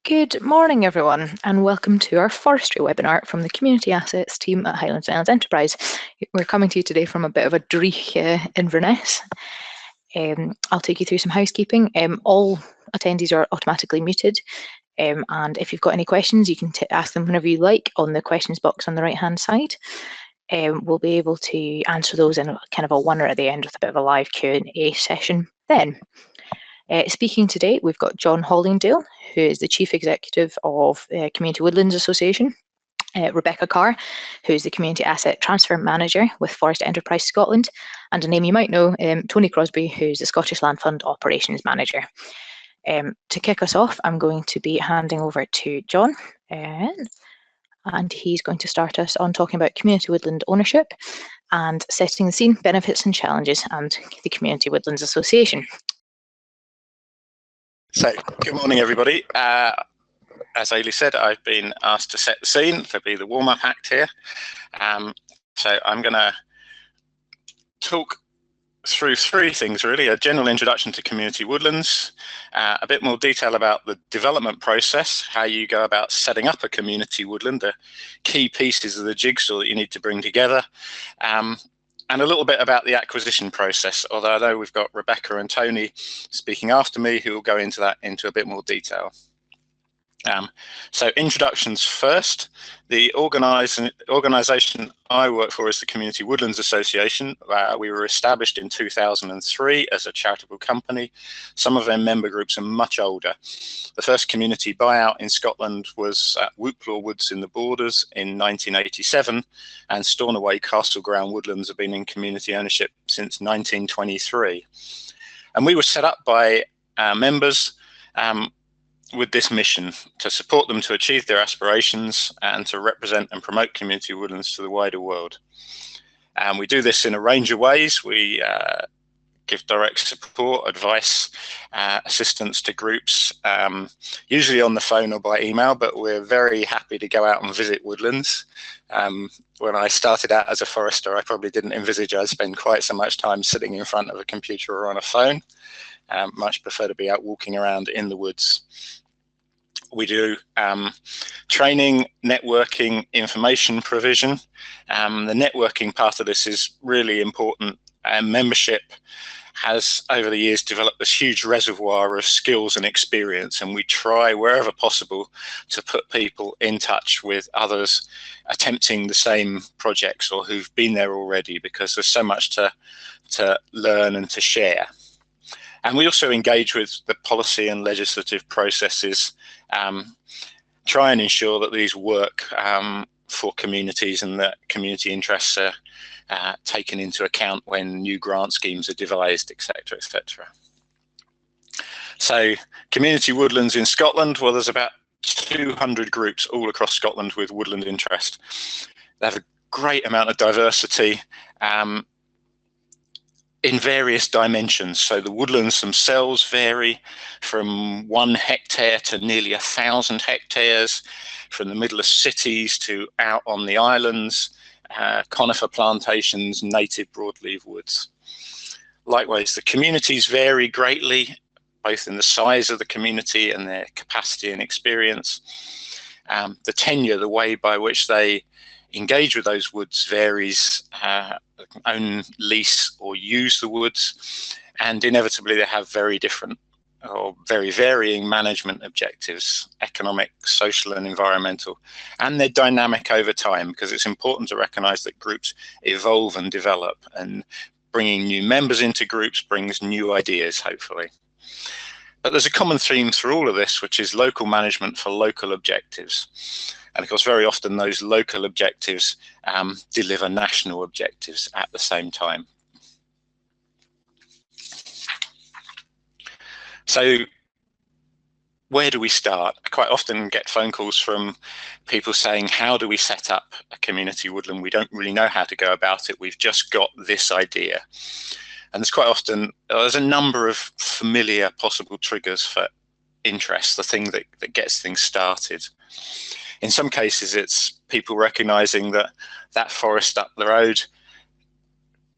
Good morning, everyone, and welcome to our forestry webinar from the Community Assets team at Highlands and Islands Enterprise. We're coming to you today from a bit of a dreich Inverness. I'll take you through some housekeeping. All attendees are automatically muted, and if you've got any questions, you can ask them whenever you like on the questions box on the right-hand side. We'll be able to answer those in kind of a one-er at the end with a bit of a live Q&A session then. Speaking today, we've got John Hollingdale, who is the Chief Executive of Community Woodlands Association, Rebecca Carr, who is the Community Asset Transfer Manager with Forest Enterprise Scotland, and a name you might know, Tony Crosby, who's the Scottish Land Fund Operations Manager. To kick us off, I'm going to be handing over to John, and he's going to start us on talking about community woodland ownership and setting the scene, benefits and challenges, and the Community Woodlands Association. So, good morning, everybody. As Ailey said, I've been asked to set the scene, to be the warm-up act here. So I'm going to talk through three things, really. A general introduction to community woodlands, a bit more detail about the development process, how you go about setting up a community woodland, the key pieces of the jigsaw that you need to bring together, and a little bit about the acquisition process, although I know we've got Rebecca and Tony speaking after me who will go into that into a bit more detail. So introductions first. The organisation I work for is the Community Woodlands Association. We were established in 2003 as a charitable company. Some of their member groups are much older. The first community buyout in Scotland was at Whooplaw Woods in the Borders in 1987, and Stornoway Castleground Woodlands have been in community ownership since 1923. And we were set up by members with this mission to support them to achieve their aspirations and to represent and promote community woodlands to the wider world. And we do this in a range of ways. We give direct support, advice, assistance to groups, usually on the phone or by email, but we're very happy to go out and visit woodlands. When I started out as a forester, I probably didn't envisage I'd spend quite so much time sitting in front of a computer or on a phone. Much prefer to be out walking around in the woods. We do training, networking, information provision. The networking part of this is really important. Membership has over the years developed this huge reservoir of skills and experience, and we try wherever possible to put people in touch with others attempting the same projects or who've been there already, because there's so much to learn and to share. And we also engage with the policy and legislative processes, try and ensure that these work for communities and that community interests are taken into account when new grant schemes are devised, etc., etc. So community woodlands in Scotland, well, there's about 200 groups all across Scotland with woodland interest. They have a great amount of diversity, in various dimensions. So the woodlands themselves vary from 1 hectare to nearly 1,000 hectares, from the middle of cities to out on the islands, conifer plantations, native broadleaf woods. Likewise, the communities vary greatly, both in the size of the community and their capacity and experience. The tenure, the way by which they engage with those woods varies, own, lease or use the woods, and inevitably they have very different or very varying management objectives, economic, social and environmental, and they're dynamic over time, because it's important to recognise that groups evolve and develop, and bringing new members into groups brings new ideas, hopefully. But there's a common theme through all of this, which is local management for local objectives. And of course, very often those local objectives deliver national objectives at the same time. So where do we start? I quite often get phone calls from people saying, how do we set up a community woodland? We don't really know how to go about it. We've just got this idea. And there's quite often, there's a number of familiar possible triggers for interest, the thing that gets things started. In some cases, it's people recognizing that that forest up the road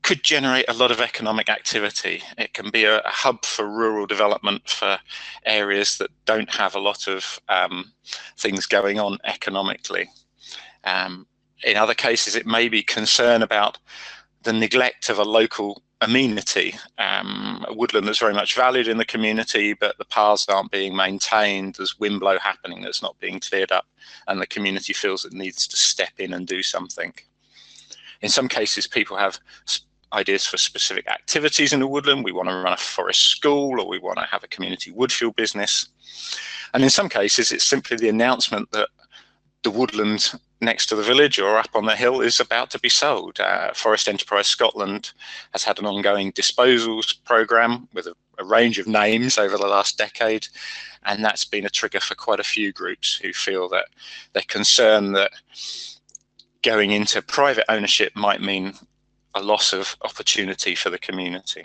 could generate a lot of economic activity. It can be a hub for rural development for areas that don't have a lot of things going on economically. In other cases, it may be concern about the neglect of a local amenity. A woodland that's very much valued in the community, but the paths aren't being maintained. There's wind blow happening that's not being cleared up, and the community feels it needs to step in and do something. In some cases, people have ideas for specific activities in the woodland. We want to run a forest school, or we want to have a community woodfield business. And in some cases, it's simply the announcement that the woodland next to the village or up on the hill is about to be sold. Forest Enterprise Scotland has had an ongoing disposals programme with a range of names over the last decade, and that's been a trigger for quite a few groups who feel that they're concerned that going into private ownership might mean a loss of opportunity for the community.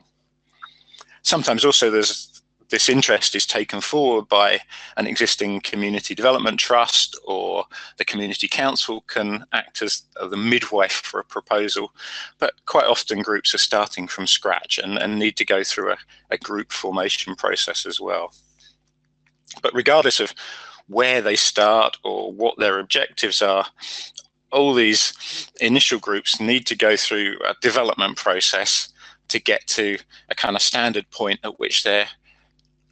Sometimes also this interest is taken forward by an existing community development trust, or the community council can act as the midwife for a proposal. But quite often groups are starting from scratch and need to go through a group formation process as well. But regardless of where they start or what their objectives are, all these initial groups need to go through a development process to get to a kind of standard point at which they're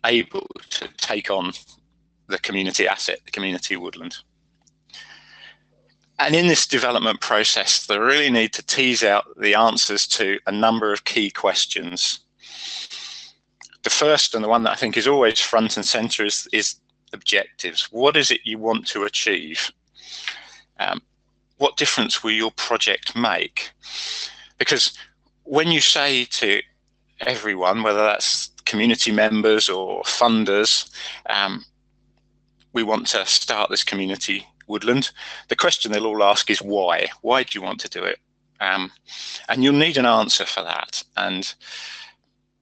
able to take on the community asset, the community woodland. And in this development process, they really need to tease out the answers to a number of key questions. The first, and the one that I think is always front and center, is objectives. What is it you want to achieve? What difference will your project make? Because when you say to everyone, whether that's community members or funders, we want to start this community woodland, the question they'll all ask is why? Why do you want to do it? And you'll need an answer for that. And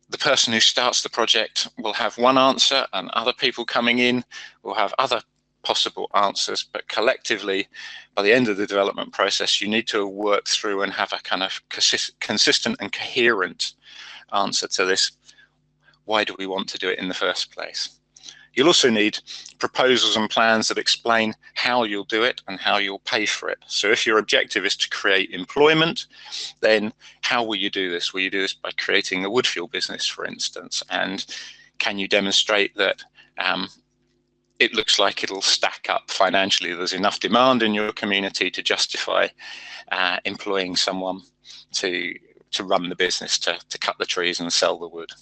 the person who starts the project will have one answer, and other people coming in will have other possible answers. But collectively, by the end of the development process, you need to work through and have a kind of consistent and coherent answer to this. Why do we want to do it in the first place? You'll also need proposals and plans that explain how you'll do it and how you'll pay for it. So if your objective is to create employment, then how will you do this? Will you do this by creating a woodfield business, for instance? And can you demonstrate that it looks like it'll stack up financially? There's enough demand in your community to justify employing someone to run the business, to cut the trees and sell the wood.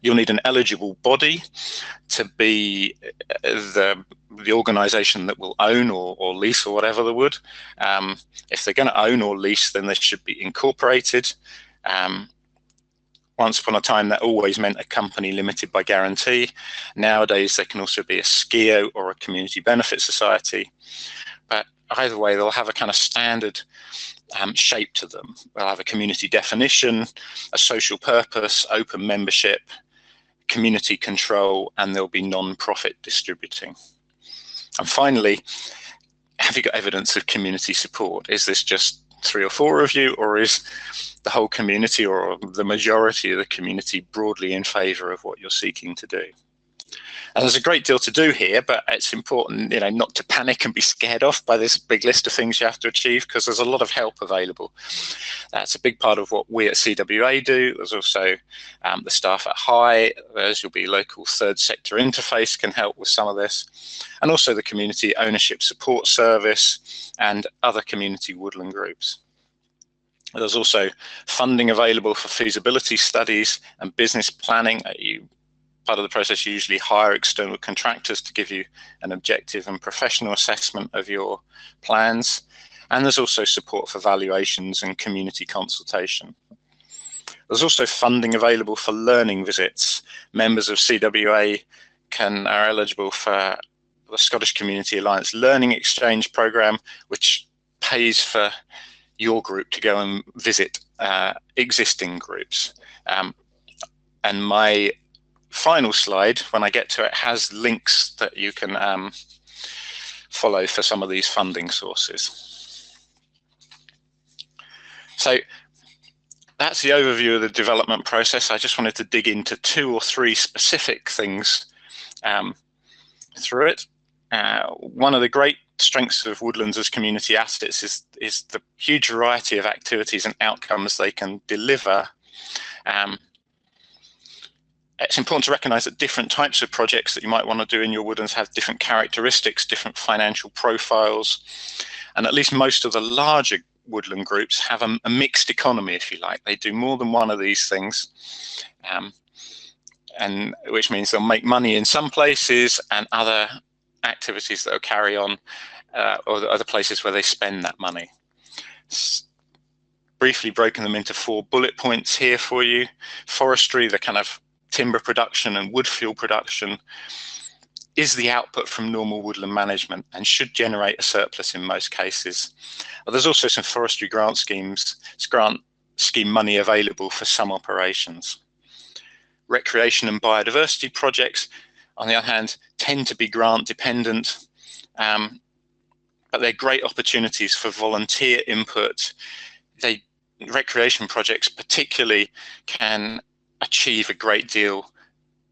You'll need an eligible body to be the organisation that will own or lease or whatever the wood. If they're going to own or lease, then they should be incorporated. Once upon a time, that always meant a company limited by guarantee. Nowadays, they can also be a SCIO or a community benefit society. But either way, they'll have a kind of standard shape to them. They'll have a community definition, a social purpose, open membership, community control, and there'll be non-profit distributing. And finally, have you got evidence of community support? Is this just 3 or 4 of you, or is the whole community or the majority of the community broadly in favour of what you're seeking to do? And there's a great deal to do here, but it's important, not to panic and be scared off by this big list of things you have to achieve, because there's a lot of help available. That's a big part of what we at CWA do. There's also the staff at High. There's your local third sector interface can help with some of this, and also the community ownership support service and other community woodland groups. There's also funding available for feasibility studies and business planning. Part of the process, you usually hire external contractors to give you an objective and professional assessment of your plans. And there's also support for valuations and community consultation. There's also funding available for learning visits. Members of CWA are eligible for the Scottish Community Alliance Learning Exchange Programme, which pays for your group to go and visit existing groups. And my final slide, when I get to it, has links that you can follow for some of these funding sources. So that's the overview of the development process. I just wanted to dig into 2 or 3 specific things through it. One of the great strengths of woodlands as community assets is the huge variety of activities and outcomes they can deliver. It's important to recognise that different types of projects that you might want to do in your woodlands have different characteristics, different financial profiles, and at least most of the larger woodland groups have a mixed economy, if you like. They do more than one of these things, and which means they'll make money in some places and other activities that will carry on, or the other places where they spend that money. Briefly broken them into 4 bullet points here for you. Forestry, the kind of timber production and wood fuel production, is the output from normal woodland management and should generate a surplus in most cases. Well, there's also some forestry grant scheme money available for some operations. Recreation and biodiversity projects, on the other hand, tend to be grant dependent, but they're great opportunities for volunteer input. Recreation projects particularly can achieve a great deal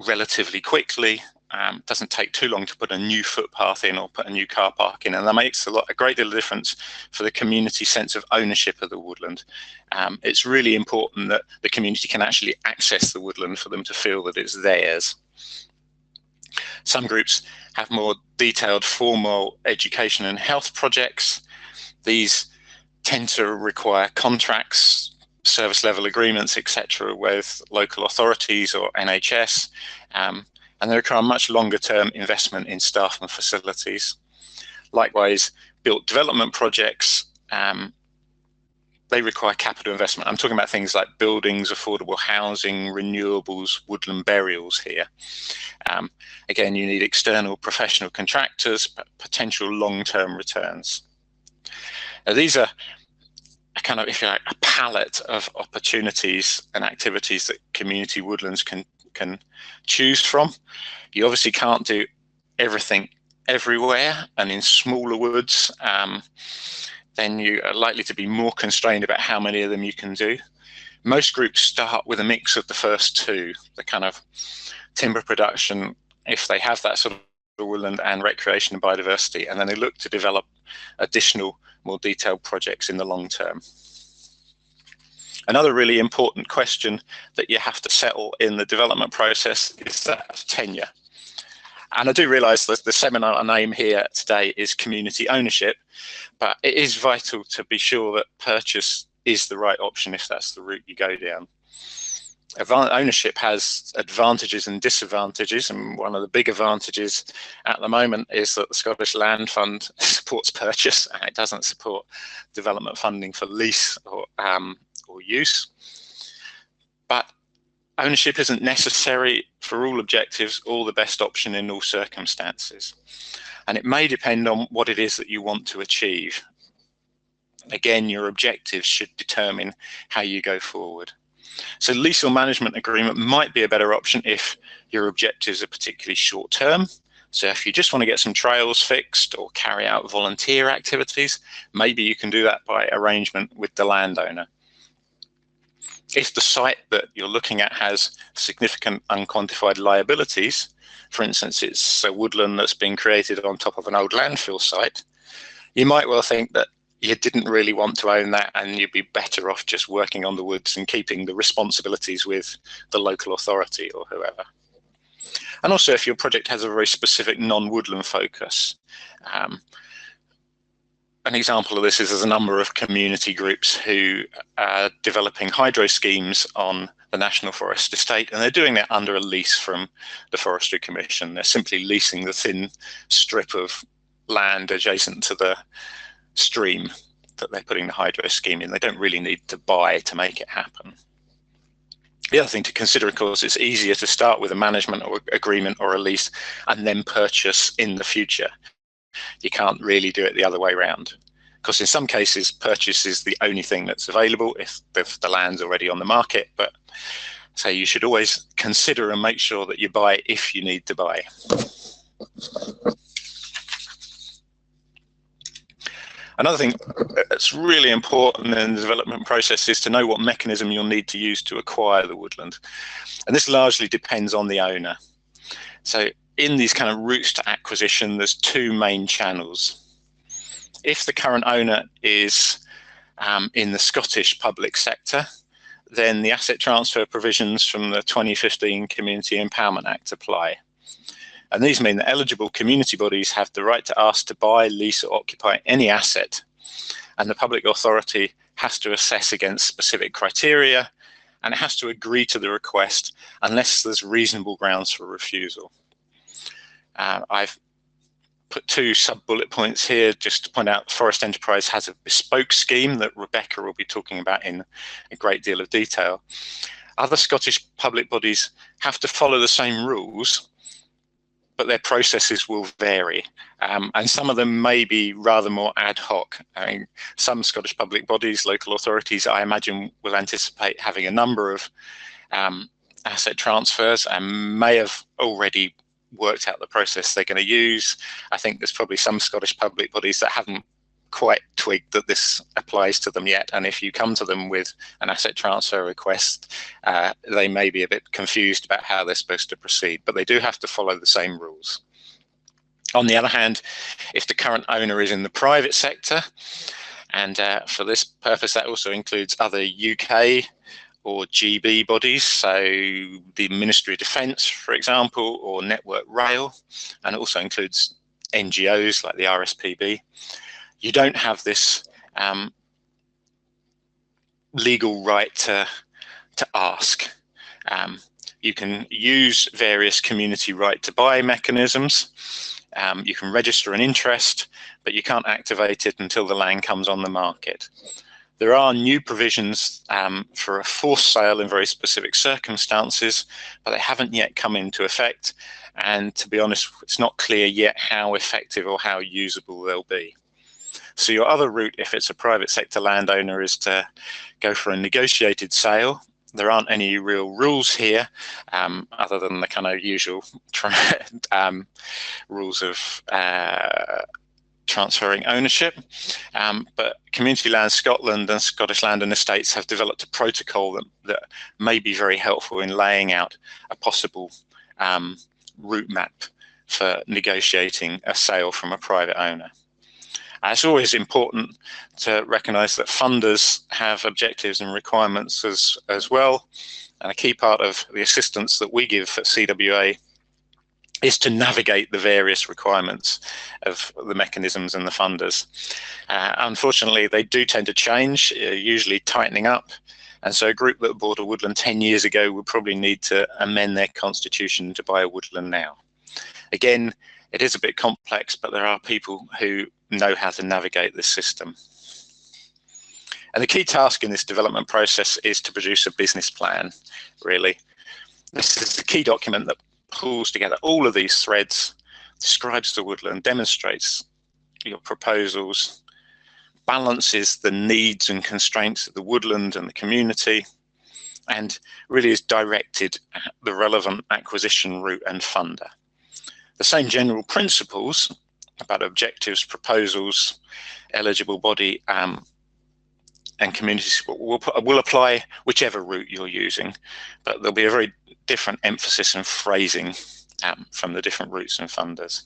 relatively quickly. Doesn't take too long to put a new footpath in or put a new car park in, and that makes a great deal of difference for the community sense of ownership of the woodland. It's really important that the community can actually access the woodland for them to feel that it's theirs. Some groups have more detailed formal education and health projects. These tend to require contracts, service level agreements, etc., with local authorities or NHS, and they require much longer term investment in staff and facilities. Likewise, built development projects, they require capital investment. I'm talking about things like buildings, affordable housing, renewables, woodland burials here. Again, you need external professional contractors, but potential long-term returns. Now, these are a kind of, if you like, a palette of opportunities and activities that community woodlands can choose from. You obviously can't do everything everywhere, and in smaller woods, then you are likely to be more constrained about how many of them you can do. Most groups start with a mix of the first 2, the kind of timber production, if they have that sort of woodland, and recreation and biodiversity, and then they look to develop additional, more detailed projects in the long term. Another really important question that you have to settle in the development process is that of tenure. And I do realise that the seminar name here today is community ownership, but it is vital to be sure that purchase is the right option if that's the route you go down. Ownership has advantages and disadvantages, and one of the big advantages at the moment is that the Scottish Land Fund supports purchase and it doesn't support development funding for lease or use. But ownership isn't necessary for all objectives or the best option in all circumstances, and it may depend on what it is that you want to achieve. Again, your objectives should determine how you go forward. So lease or management agreement might be a better option if your objectives are particularly short term. So if you just want to get some trails fixed or carry out volunteer activities, maybe you can do that by arrangement with the landowner. If the site that you're looking at has significant unquantified liabilities, for instance, it's a woodland that's been created on top of an old landfill site, you might well think that you didn't really want to own that and you'd be better off just working on the woods and keeping the responsibilities with the local authority or whoever. And also if your project has a very specific non-woodland focus. An example of this is there's a number of community groups who are developing hydro schemes on the National Forest estate, and they're doing that under a lease from the Forestry Commission. They're simply leasing the thin strip of land adjacent to the stream that they're putting the hydro scheme in. They don't really need to buy to make it happen. The other thing to consider, of course, it's easier to start with a management or agreement or a lease and then purchase in the future. You can't really do it the other way around, because in some cases purchase is the only thing that's available if the land's already on the market. But so you should always consider and make sure that you buy if you need to buy. Another thing that's really important in the development process is to know what mechanism you'll need to use to acquire the woodland. And this largely depends on the owner. So in these kind of routes to acquisition, there's two main channels. If the current owner is in the Scottish public sector, then the asset transfer provisions from the 2015 Community Empowerment Act apply. And these mean that eligible community bodies have the right to ask to buy, lease or occupy any asset. And the public authority has to assess against specific criteria, and it has to agree to the request unless there's reasonable grounds for refusal. I've put two sub-bullet points here just to point out Forest Enterprise has a bespoke scheme that Rebecca will be talking about in a great deal of detail. Other Scottish public bodies have to follow the same rules, but their processes will vary. And some of them may be rather more ad hoc. I mean, some Scottish public bodies, local authorities, I imagine will anticipate having a number of asset transfers and may have already worked out the process they're going to use. I think there's probably some Scottish public bodies that haven't quite twigged that this applies to them yet, and if you come to them with an asset transfer request, they may be a bit confused about how they're supposed to proceed, but they do have to follow the same rules. On the other hand, if the current owner is in the private sector, and for this purpose that also includes other UK or GB bodies, so the Ministry of Defence, for example, or Network Rail, and it also includes NGOs like the RSPB, you don't have this legal right to ask. You can use various community right to buy mechanisms. You can register an interest, but you can't activate it until the land comes on the market. There are new provisions for a forced sale in very specific circumstances, but they haven't yet come into effect. And to be honest, it's not clear yet how effective or how usable they'll be. So your other route, if it's a private sector landowner, is to go for a negotiated sale. There aren't any real rules here, other than the kind of usual rules of transferring ownership. But Community Land Scotland and Scottish Land and Estates have developed a protocol that may be very helpful in laying out a possible route map for negotiating a sale from a private owner. It's always important to recognise that funders have objectives and requirements as well. And a key part of the assistance that we give at CWA is to navigate the various requirements of the mechanisms and the funders. Unfortunately, they do tend to change, usually tightening up. And so a group that bought a woodland 10 years ago would probably need to amend their constitution to buy a woodland now. Again, it is a bit complex, but there are people who know how to navigate this system. And the key task in this development process is to produce a business plan, really. This is the key document that pulls together all of these threads, describes the woodland, demonstrates your proposals, balances the needs and constraints of the woodland and the community, and really is directed at the relevant acquisition route and funder. The same general principles about objectives, proposals, eligible body, and communities will apply whichever route you're using, but there'll be a very different emphasis and phrasing from the different routes and funders.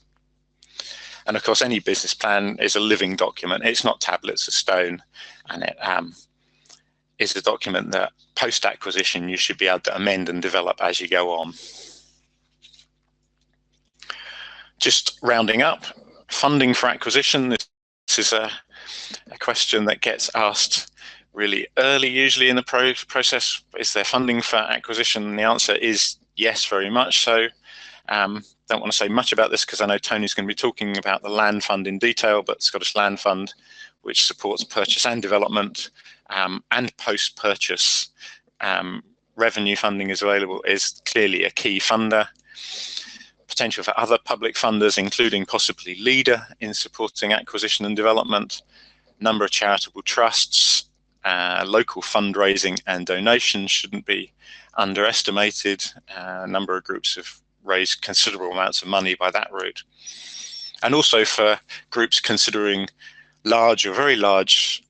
And of course, any business plan is a living document. It's not tablets of stone, and it is a document that post-acquisition you should be able to amend and develop as you go on. Just rounding up, funding for acquisition. This is a question that gets asked really early, usually in the process. Is there funding for acquisition? And the answer is yes, very much so. Don't want to say much about this because I know Tony's going to be talking about the Land Fund in detail, but Scottish Land Fund, which supports purchase and development and post-purchase revenue funding is available, is clearly a key funder. Potential for other public funders, including possibly LEADER in supporting acquisition and development, number of charitable trusts, local fundraising and donations shouldn't be underestimated. A number of groups have raised considerable amounts of money by that route. And also for groups considering large or very large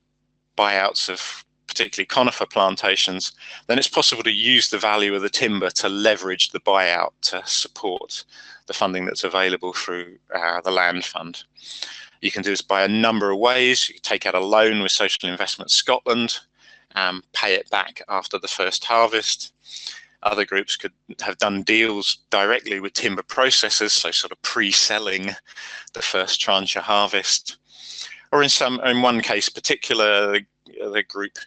buyouts of particularly conifer plantations, then it's possible to use the value of the timber to leverage the buyout to support the funding that's available through the land fund. You can do this by a number of ways. You can take out a loan with Social Investment Scotland, pay it back after the first harvest. Other groups could have done deals directly with timber processors, so sort of pre-selling the first tranche of harvest. Or in one case particular, the group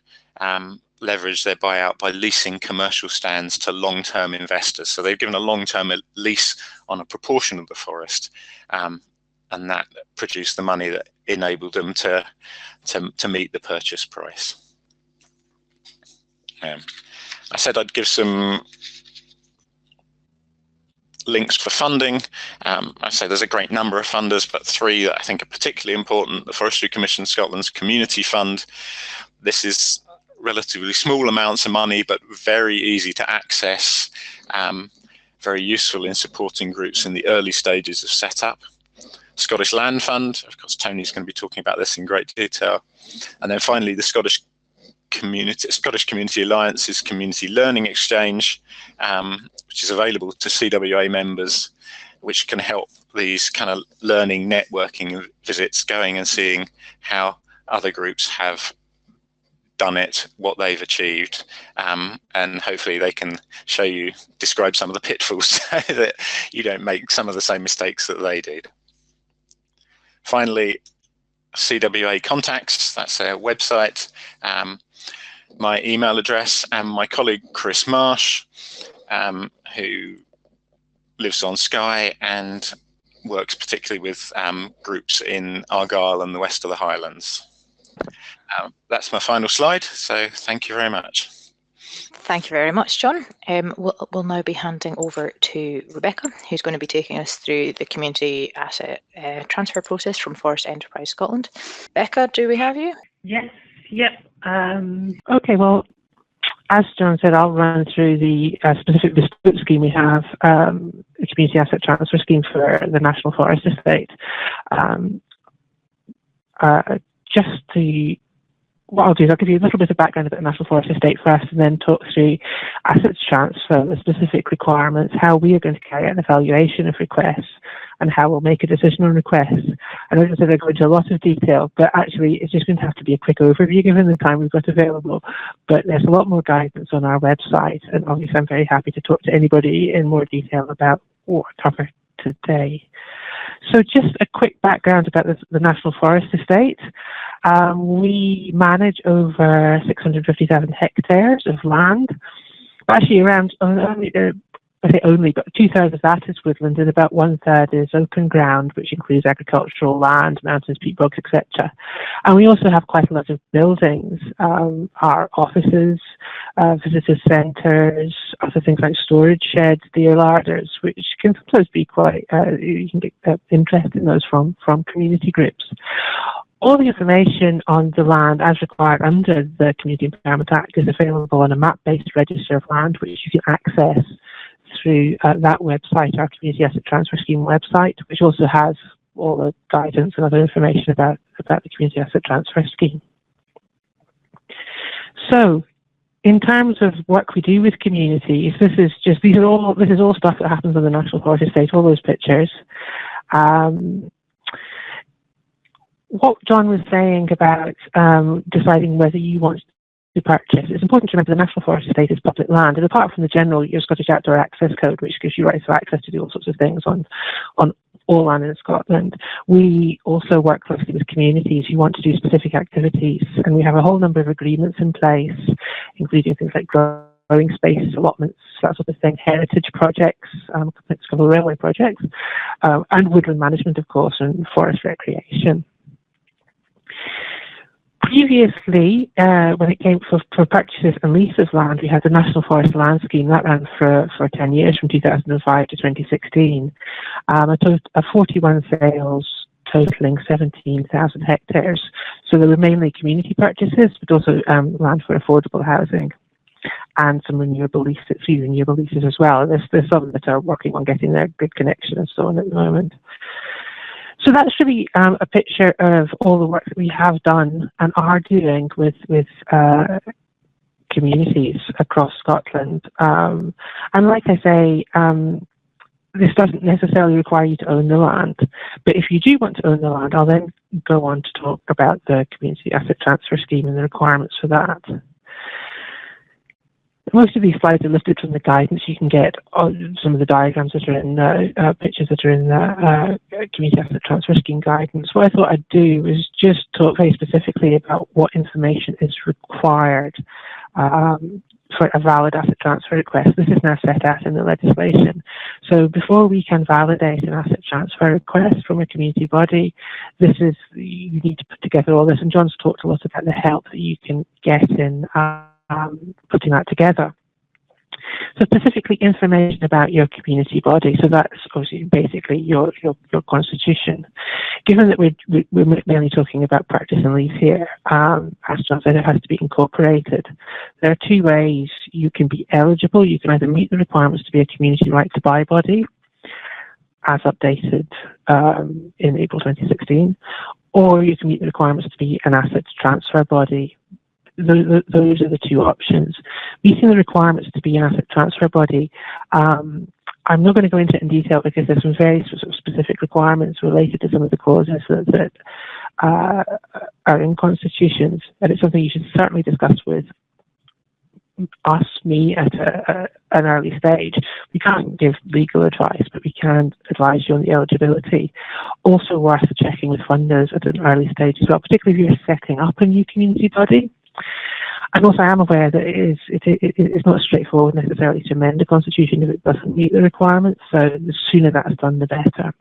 leverage their buyout by leasing commercial stands to long-term investors. So they've given a long-term lease on a proportion of the forest, and that produced the money that enabled them to meet the purchase price. I said I'd give some links for funding. I say there's a great number of funders, but three that I think are particularly important. The Forestry Commission Scotland's Community Fund. This is relatively small amounts of money, but very easy to access, very useful in supporting groups in the early stages of setup. Scottish Land Fund, of course, Tony's going to be talking about this in great detail. And then finally, the Scottish Community Alliance's Community Learning Exchange, which is available to CWA members, which can help these kind of learning networking visits, going and seeing how other groups have done it, what they've achieved, and hopefully they can describe some of the pitfalls so that you don't make some of the same mistakes that they did. Finally, CCA Contacts, that's their website, my email address, and my colleague Chris Marsh, who lives on Skye and works particularly with groups in Argyll and the west of the Highlands. That's my final slide, so thank you very much. Thank you very much, John. We'll now be handing over to Rebecca, who's going to be taking us through the community asset transfer process from Forest Enterprise Scotland. Rebecca, do we have you? Yes, yep. Okay, well, as John said, I'll run through the specific bespoke scheme we have, the community asset transfer scheme for the National Forest Estate. What I'll do is I'll give you a little bit of background about the National Forest Estate first, and then talk through assets transfer, the specific requirements, how we are going to carry out an evaluation of requests, and how we'll make a decision on requests. I know that I go into a lot of detail, but actually it's just going to have to be a quick overview given the time we've got available. But there's a lot more guidance on our website, and obviously I'm very happy to talk to anybody in more detail about what I cover today. So just a quick background about the National Forest Estate. We manage over 657 hectares of land. Actually, around but 2/3 of that is woodland, and about 1/3 is open ground, which includes agricultural land, mountains, peat bogs, etc. And we also have quite a lot of buildings, our offices, visitor centres, other things like storage sheds, deer larders, which can sometimes be quite, you can get interest in those from community groups. All the information on the land as required under the Community Empowerment Act is available on a map-based register of land, which you can access through that website, our Community Asset Transfer Scheme website, which also has all the guidance and other information about the Community Asset Transfer Scheme. So, in terms of work we do with communities, this is all stuff that happens on the National Forest Estate, all those pictures. What John was saying about deciding whether you want to purchase, it's important to remember the National Forest Estate is public land, and apart from the general your Scottish Outdoor Access Code, which gives you rights of access to do all sorts of things on all land in Scotland, we also work closely with communities who want to do specific activities, and we have a whole number of agreements in place, including things like growing spaces, allotments, that sort of thing, heritage projects, railway projects, and woodland management, of course, and forest recreation. Previously, when it came for purchases and lease of land, we had the National Forest Land Scheme that ran for 10 years, from 2005 to 2016. A 41 sales totaling 17,000 hectares. So there were mainly community purchases, but also land for affordable housing, and some renewable leases as well. There's some that are working on getting their grid connection and so on at the moment. So that's really a picture of all the work that we have done and are doing with communities across Scotland. And like I say, this doesn't necessarily require you to own the land, but if you do want to own the land, I'll then go on to talk about the Community Asset Transfer Scheme and the requirements for that. Most of these slides are lifted from the guidance. You can get some of the diagrams that are in the pictures that are in the Community Asset Transfer Scheme guidance. What I thought I'd do is just talk very specifically about what information is required for a valid asset transfer request. This is now set out in the legislation. So before we can validate an asset transfer request from a community body, you need to put together all this. And John's talked a lot about the help that you can get in putting that together. So specifically information about your community body. So that's obviously basically your constitution. Given that we're mainly talking about practice and leave here, as John said, it has to be incorporated. There are two ways you can be eligible. You can either meet the requirements to be a community right to buy body, as updated in April 2016, or you can meet the requirements to be an assets transfer body. Those are the two options. Meeting the requirements to be an asset transfer body, I'm not going to go into it in detail because there's some very specific requirements related to some of the clauses that are in constitutions, and it's something you should certainly discuss with me at an early stage. We can't give legal advice, but we can advise you on the eligibility. Also worth checking with funders at an early stage as well, particularly if you're setting up a new community body. And also I am aware that it's not straightforward necessarily to amend the constitution if it doesn't meet the requirements, so the sooner that's done the better.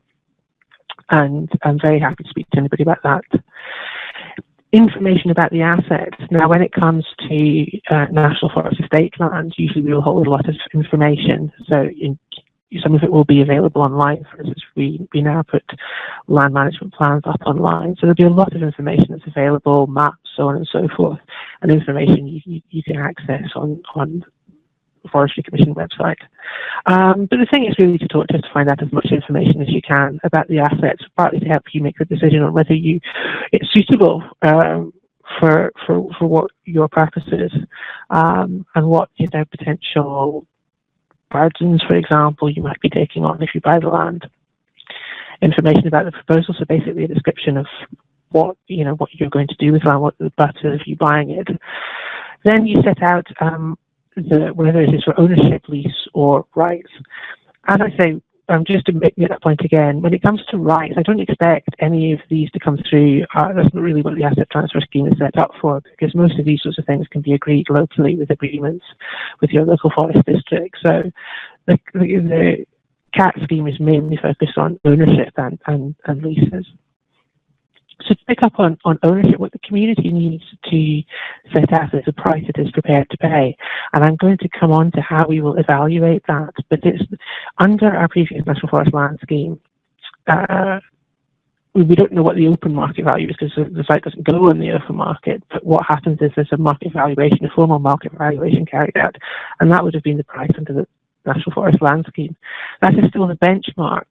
And I'm very happy to speak to anybody about that. Information about the assets. Now, when it comes to national forest estate land, usually we will hold a lot of information. So some of it will be available online. For instance, we now put land management plans up online. So there'll be a lot of information that's available, maps, so on and so forth, and information you can access on the Forestry Commission website. But the thing is really to talk to us to find out as much information as you can about the assets, partly to help you make the decision on whether it's suitable for what your purpose is, and what potential burdens, for example, you might be taking on if you buy the land. Information about the proposal, so basically a description of what you're going to do with land, what the purpose of you buying it. Then you set out whether it is for ownership, lease, or rights. As I say, just to make that point again, when it comes to rights, I don't expect any of these to come through. That's not really what the asset transfer scheme is set up for, because most of these sorts of things can be agreed locally with agreements with your local forest district. So the CAT scheme is mainly focused on ownership and leases. So to pick up on ownership, what the community needs to set out is a price it is prepared to pay. And I'm going to come on to how we will evaluate that. But it's under our previous National Forest Land Scheme, we don't know what the open market value is because the site doesn't go on the open market. But what happens is there's a market valuation, a formal market valuation carried out. And that would have been the price under the National Forest Land Scheme. That is still the benchmark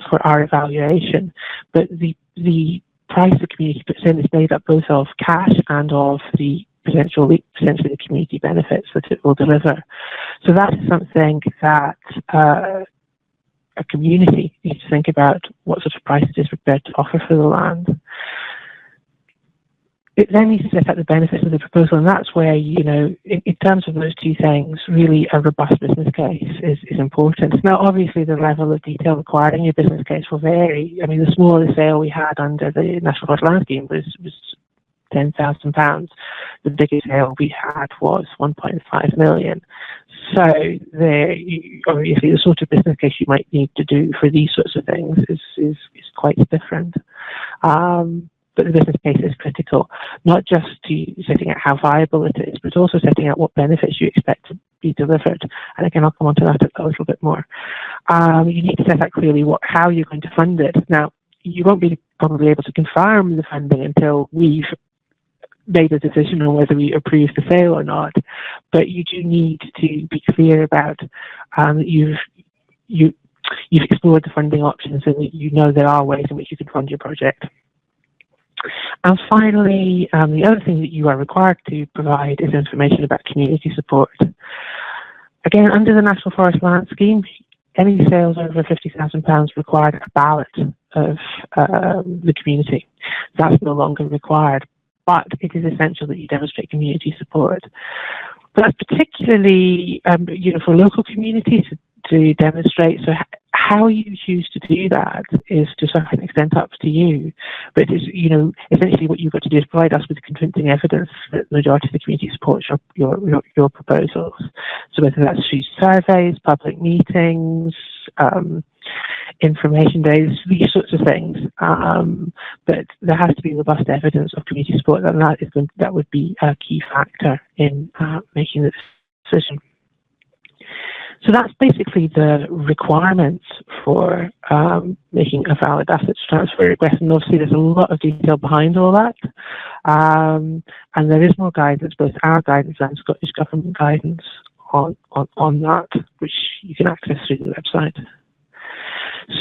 for our evaluation. But the price the community puts in is made up both of cash and of the potentially the community benefits that it will deliver. So that is something that a community needs to think about, what sort of price it is prepared to offer for the land. It then needs to set out the benefits of the proposal, and that's where, in terms of those two things, really a robust business case is important. Now, obviously, the level of detail required in your business case will vary. I mean, the smallest sale we had under the National Forest Land Scheme was £10,000. The biggest sale we had was 1.5 million. So, obviously, the sort of business case you might need to do for these sorts of things is quite different. But the business case is critical, not just to setting out how viable it is, but also setting out what benefits you expect to be delivered. And again, I'll come on to that a little bit more. You need to set out clearly how you're going to fund it. Now, you won't be probably able to confirm the funding until we've made a decision on whether we approve the sale or not. But you do need to be clear about you you've explored the funding options and that you know there are ways in which you can fund your project. And finally, the other thing that you are required to provide is information about community support. Again, under the National Forest Land Scheme, any sales over £50,000 required a ballot of the community. That's no longer required, but it is essential that you demonstrate community support. But that's particularly, for local communities to demonstrate. So how you choose to do that is to a certain extent up to you. But it's, essentially what you've got to do is provide us with convincing evidence that the majority of the community supports your proposals. So whether that's through surveys, public meetings, information days, these sorts of things. But there has to be robust evidence of community support, and that would be a key factor in making the decision. So that's basically the requirements for making a valid assets transfer request. And obviously there's a lot of detail behind all that. And there is more guidance, both our guidance and Scottish Government guidance on that, which you can access through the website.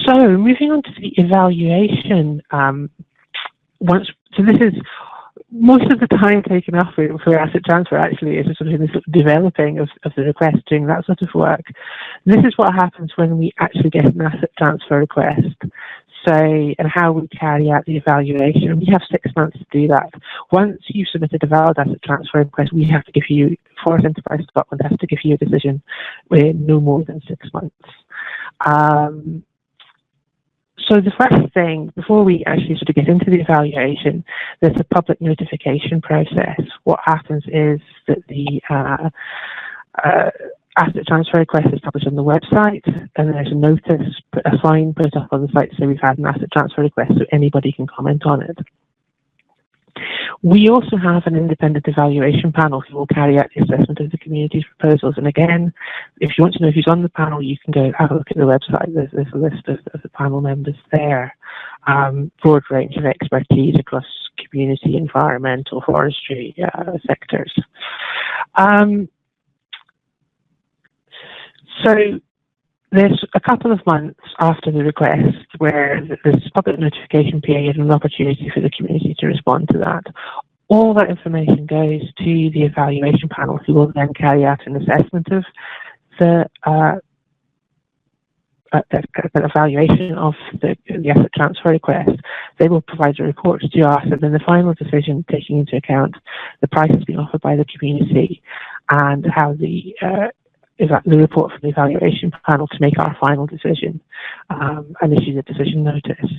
So moving on to the evaluation, so this is most of the time taken off for asset transfer actually is sort of in the sort of developing of the request, doing that sort of work. This is what happens when we actually get an asset transfer request, and how we carry out the evaluation. We have 6 months to do that. Once you've submitted a valid asset transfer request, we have to give you, Forest Enterprise Scotland has to give you a decision within no more than 6 months. So the first thing, before we actually sort of get into the evaluation, there's a public notification process. What happens is that the asset transfer request is published on the website, and there's a notice, a sign put up on the site to say we've had an asset transfer request, so anybody can comment on it. We also have an independent evaluation panel who will carry out the assessment of the community's proposals. And again, if you want to know who's on the panel, you can go have a look at the website. There's a list of the panel members there. Broad range of expertise across community, environmental, forestry sectors. So there's a couple of months after the request where there's public notification period and an opportunity for the community to respond to that. All that information goes to the evaluation panel, who will then carry out an assessment of the evaluation of the asset transfer request. They will provide a report to us, and then the final decision, taking into account the prices being offered by the community and how the report from the evaluation panel to make our final decision and issue the decision notice.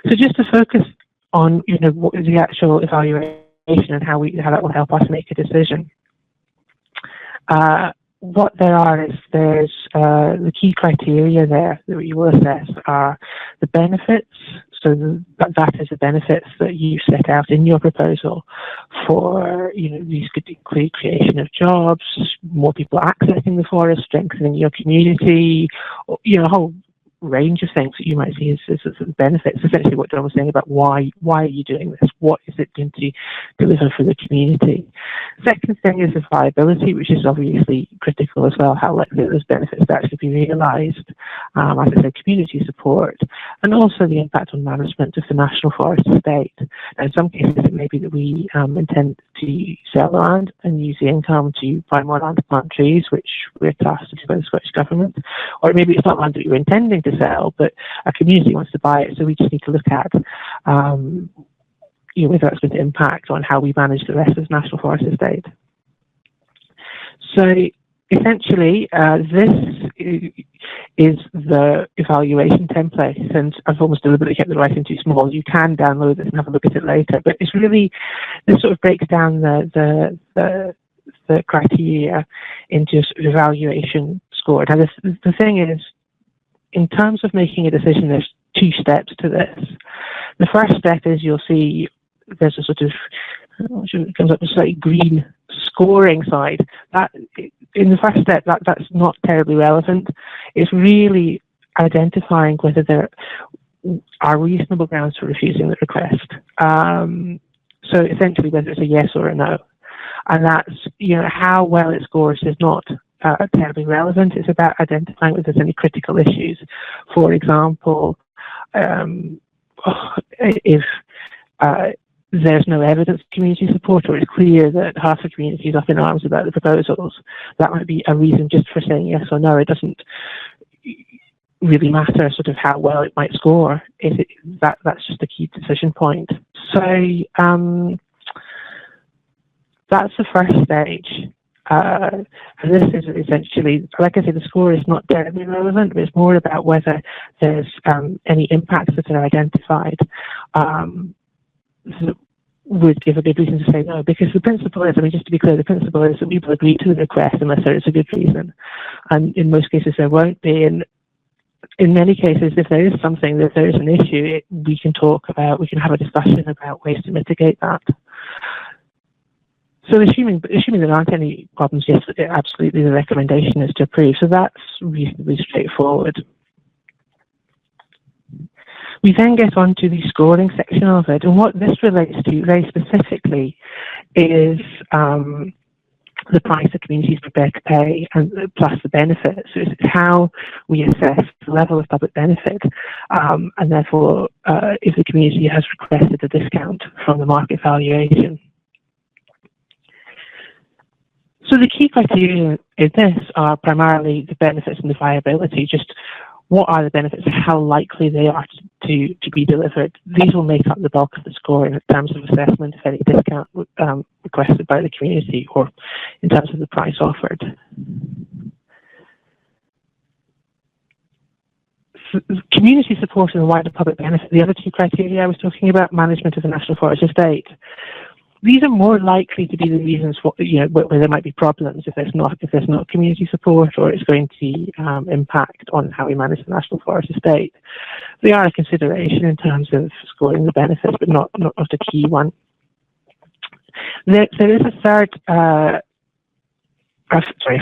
So just to focus on what is the actual evaluation and how that will help us make a decision. What there are is there's the key criteria there that you will assess are the benefits. So that is the benefits that you set out in your proposal for, these could include creation of jobs, more people accessing the forest, strengthening your community, a whole range of things that you might see as benefits. Essentially what John was saying about why are you doing this? What is it going to deliver for the community? Second thing is the viability, which is obviously critical as well, how likely those benefits to actually be realised. As I said, community support, and also the impact on management of the National Forest estate. Now, in some cases it may be that we intend to sell land and use the income to buy more land to plant trees, which we're tasked to do by the Scottish Government. Or maybe it's not land that we were intending to sell, but a community wants to buy it, so we just need to look at whether that's going to impact on how we manage the rest of the National Forest estate. So essentially, this is the evaluation template, and I've almost deliberately kept the writing too small. You can download this and have a look at it later, but it's really, this sort of breaks down the criteria into a sort of evaluation score. Now, the thing is, in terms of making a decision, there's 2 steps to this. The first step is you'll see there's a sort of, it comes up with a slightly green scoring side. That in the first step, that's not terribly relevant. It's really identifying whether there are reasonable grounds for refusing the request. So essentially, whether it's a yes or a no. And that's, how well it scores is not terribly relevant. It's about identifying whether there's any critical issues. For example, if there's no evidence of community support, or it's clear that half the community is up in arms about the proposals, that might be a reason just for saying yes or no. It doesn't really matter sort of how well it might score. That's just a key decision point. So that's the first stage. And this is essentially, like I say, the score is not terribly relevant, but it's more about whether there's any impacts that are identified that would give a good reason to say no. Because the principle is, I mean, just to be clear, the principle is that we will agree to the request unless there is a good reason. And in most cases, there won't be. And in many cases, if there is something, if there is an issue, we can have a discussion about ways to mitigate that. So assuming there aren't any problems, yes, absolutely the recommendation is to approve. So that's reasonably straightforward. We then get on to the scoring section of it, and what this relates to very specifically is the price the community is prepared to pay, and plus the benefits. So it's how we assess the level of public benefit, and therefore if the community has requested a discount from the market valuation. So the key criteria in this are primarily the benefits and the viability. Just what are the benefits, how likely they are to be delivered. These will make up the bulk of the score in terms of assessment of any discount requested by the community, or in terms of the price offered. Community support and the wider public benefit, the other two criteria I was talking about, management of the National Forest Estate. These are more likely to be the reasons for, where there might be problems if there's not community support, or it's going to impact on how we manage the National Forest Estate. They are a consideration in terms of scoring the benefits, but not a key one. There is a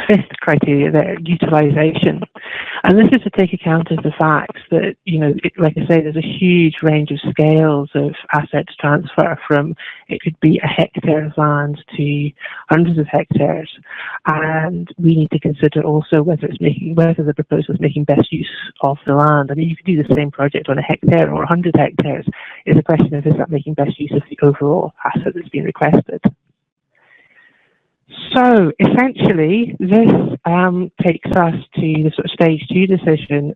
fifth criteria there, utilization. And this is to take account of the fact that, like I say, there's a huge range of scales of assets transfer from, it could be a hectare of land to hundreds of hectares. And we need to consider also whether the proposal is making best use of the land. I mean, you could do the same project on a hectare or 100 hectares. It's a question of, is that making best use of the overall asset that's been requested? So essentially, this takes us to the sort of stage 2 decision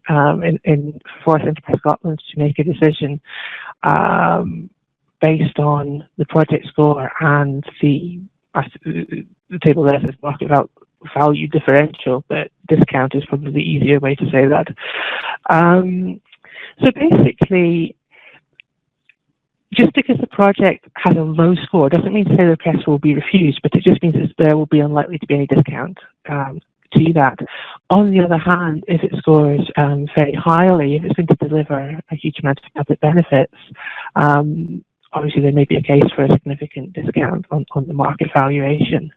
in Forest Enterprise Scotland to make a decision based on the project score and the table there says market value differential, but discount is probably the easier way to say that. So basically, just because the project has a low score doesn't mean to say the request will be refused, but it just means that there will be unlikely to be any discount to that. On the other hand, if it scores very highly, if it's going to deliver a huge amount of public benefits, obviously there may be a case for a significant discount on the market valuation.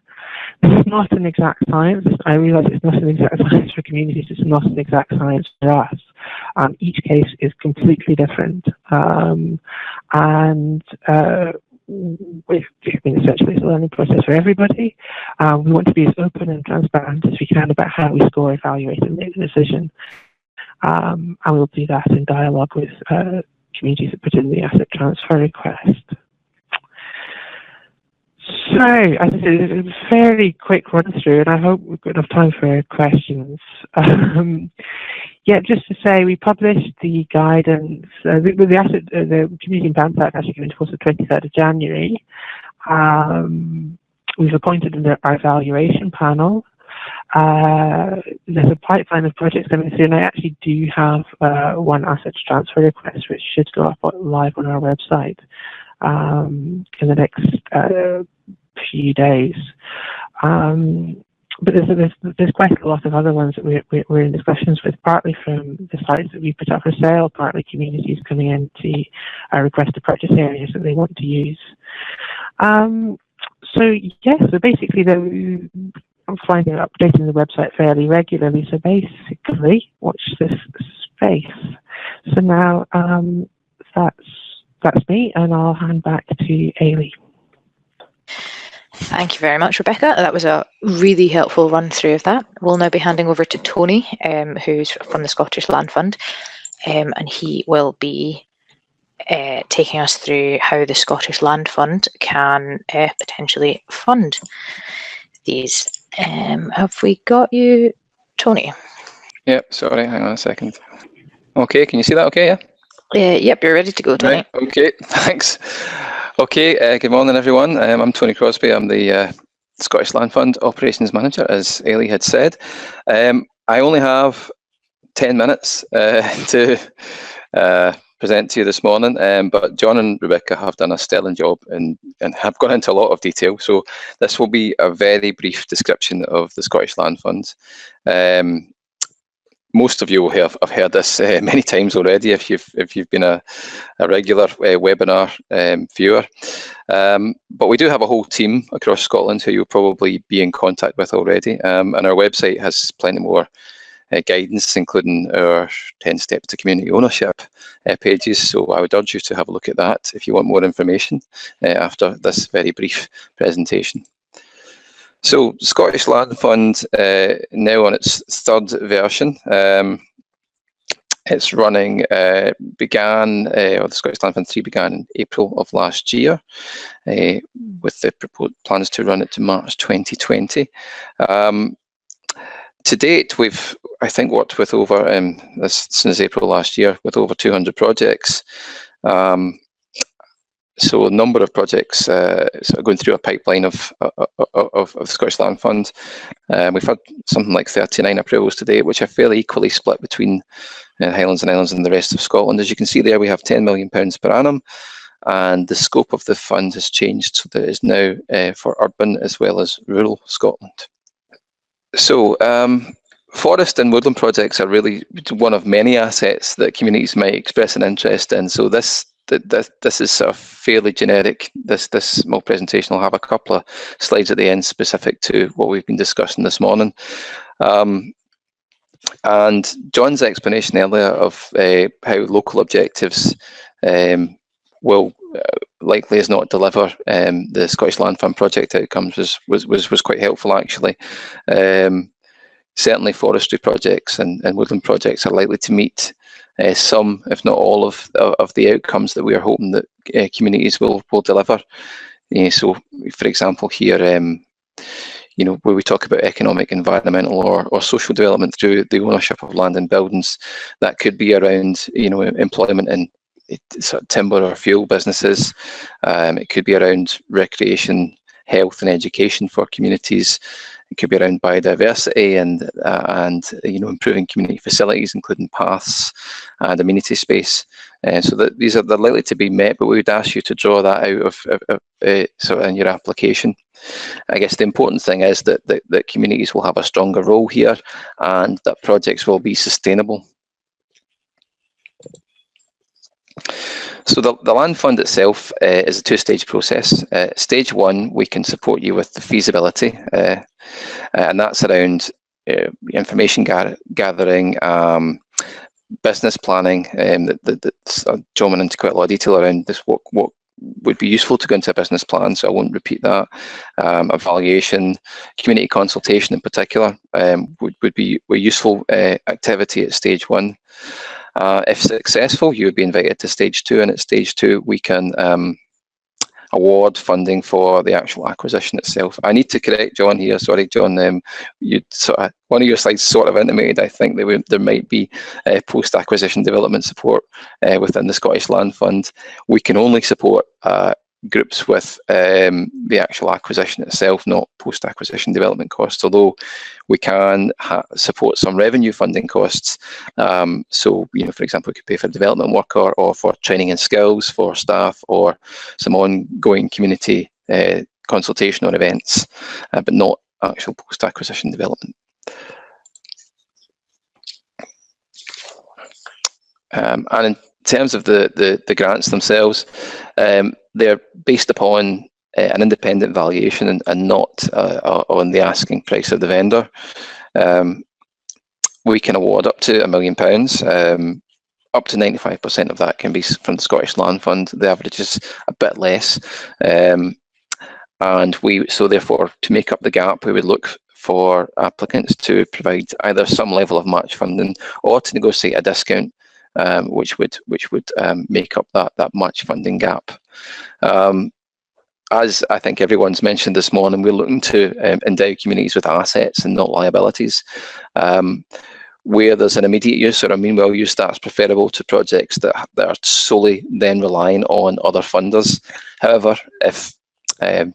This is not an exact science. I realise it's not an exact science for communities. It's not an exact science for us. Each case is completely different. And essentially it's a learning process for everybody. We want to be as open and transparent as we can about how we score, evaluate, and make the decision. And we'll do that in dialogue with communities that put in the asset transfer request. So, as I said, it's a very quick run through, and I hope we've got enough time for questions. Just to say, we published the guidance, the Community Impact Act actually came into force the 23rd of January. We've appointed our evaluation panel. There's a pipeline of projects coming through, and I actually do have one assets transfer request, which should go up live on our website in the next few days. But there's quite a lot of other ones that we're in discussions with, partly from the sites that we put up for sale, partly communities coming in to request to purchase areas that they want to use. So basically I'm finding updating the website fairly regularly, so basically watch this space. So now that's me, and I'll hand back to Ailey. Thank you very much, Rebecca. That was a really helpful run through of that. We'll now be handing over to Tony, who's from the Scottish Land Fund, and he will be taking us through how the Scottish Land Fund can potentially fund these. Have we got you, Tony? Yep, sorry, hang on a second. Okay, can you see that okay, yeah? Yep, you're ready to go, Tony. Right, okay, thanks. Okay, good morning everyone. I'm Tony Crosby. I'm the Scottish Land Fund Operations Manager, as Ailey had said. I only have 10 minutes to present to you this morning, but John and Rebecca have done a sterling job and have gone into a lot of detail. So this will be a very brief description of the Scottish Land Fund. Most of you will have heard this many times already if you've been a regular webinar viewer. But we do have a whole team across Scotland who you'll probably be in contact with already, and our website has plenty more guidance, including our 10 steps to community ownership pages. So I would urge you to have a look at that if you want more information after this very brief presentation. So Scottish Land Fund, now on its third version. It's running, or the Scottish Land Fund 3 began in April of last year, with the proposed plans to run it to March 2020. To date, we've, I think, worked with over, since April last year, with over 200 projects. So a number of projects sort of going through a pipeline of the Scottish Land Fund. We've had something like 39 approvals to date, which are fairly equally split between Highlands and Islands and the rest of Scotland. As you can see there, we have £10 million per annum, and the scope of the fund has changed so that it is now for urban as well as rural Scotland. So forest and woodland projects are really one of many assets that communities might express an interest in. So this is sort of fairly generic. This small presentation will have a couple of slides at the end specific to what we've been discussing this morning. And John's explanation earlier of how local objectives will likely as not deliver the Scottish Land Fund project outcomes was quite helpful, actually. Certainly forestry projects and woodland projects are likely to meet some, if not all, of the outcomes that we are hoping that communities will deliver. So, for example, here, where we talk about economic, environmental, or social development through the ownership of land and buildings, that could be around, employment in sort of timber or fuel businesses. It could be around recreation, health, and education for communities. It could be around biodiversity and improving community facilities, including paths and amenity space. So that they're likely to be met, but we would ask you to draw that out of sort of in your application. I guess the important thing is that communities will have a stronger role here, and that projects will be sustainable. So the Land Fund itself is a two-stage process. Stage one, we can support you with the feasibility, and that's around information gathering, business planning. That's John went into quite a lot of detail around this. What would be useful to go into a business plan, so I won't repeat that. Evaluation, community consultation in particular, would be a useful activity at stage one. If successful, you would be invited to stage two, and at stage two we can award funding for the actual acquisition itself. I need to correct John here. Sorry, John. One of your slides sort of intimated, I think, that there might be post-acquisition development support within the Scottish Land Fund. We can only support groups with the actual acquisition itself, not post-acquisition development costs, although we can support some revenue funding costs. So, for example, we could pay for development work or for training and skills for staff, or some ongoing community consultation or events, but not actual post-acquisition development. And in terms of the grants themselves, they're based upon an independent valuation and not on the asking price of the vendor. We can award up to £1 million. Up to 95% of that can be from the Scottish Land Fund. The average is a bit less. and so therefore, to make up the gap, we would look for applicants to provide either some level of match funding or to negotiate a discount, which would make up that match funding gap. As I think everyone's mentioned this morning, we're looking to endow communities with assets and not liabilities. Where there's an immediate use or a meanwhile use, that's preferable to projects that are solely then relying on other funders. However, if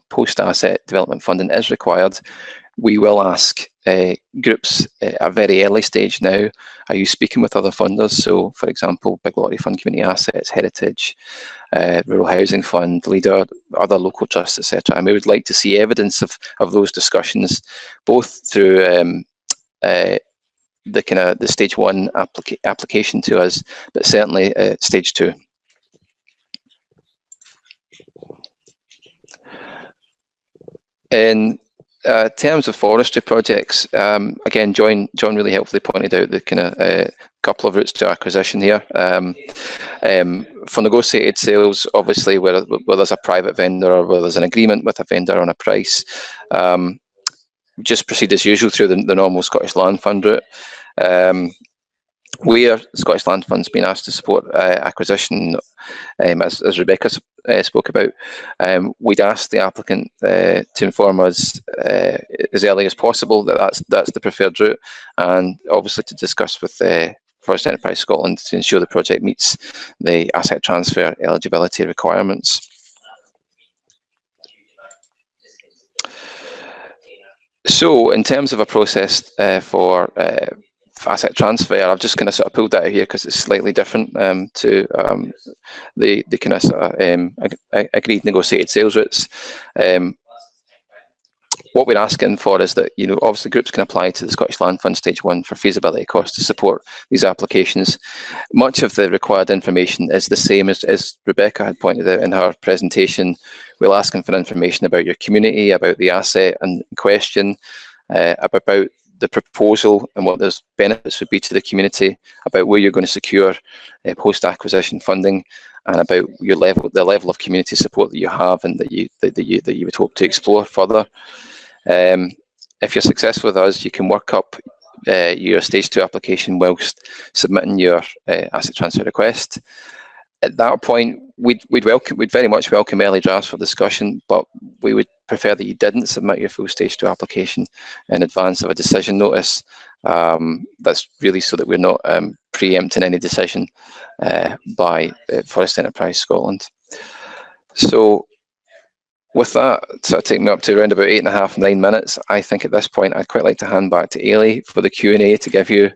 post-asset development funding is required, we will ask groups at a very early stage now, are you speaking with other funders? So, for example, Big Lottery Fund, Community Assets, Heritage, Rural Housing Fund, Leader, other local trusts, etc. And we would like to see evidence of those discussions, both through the stage 1 application to us, but certainly stage 2. In terms of forestry projects, again, John really helpfully pointed out the couple of routes to acquisition here. For negotiated sales, obviously, where there's a private vendor or where there's an agreement with a vendor on a price, just proceed as usual through the normal Scottish Land Fund route. Where Scottish Land Fund's been asked to support acquisition, as Rebecca spoke about, we'd ask the applicant to inform us as early as possible that that's the preferred route, and obviously to discuss with Forest Enterprise Scotland to ensure the project meets the asset transfer eligibility requirements. So, in terms of a process for asset transfer, I've just kind of sort of pulled that out here because it's slightly different to the kind of sort of agreed negotiated sales routes. What we're asking for is that, obviously groups can apply to the Scottish Land Fund Stage 1 for feasibility costs to support these applications. Much of the required information is the same as Rebecca had pointed out in her presentation. We're asking for information about your community, about the asset in question, about the proposal and what those benefits would be to the community, about where you're going to secure post-acquisition funding, and about the level of community support that you have and that you would hope to explore further. If you're successful with us, you can work up your stage 2 application whilst submitting your asset transfer request. At that point, we'd very much welcome early drafts for discussion, but we would prefer that you didn't submit your full stage 2 application in advance of a decision notice. That's really so that we're not preempting any decision by Forest Enterprise Scotland. So, with that, sort of taking me up to around about 8.5, 9 minutes, I think at this point I'd quite like to hand back to Ailey for the Q&A to give you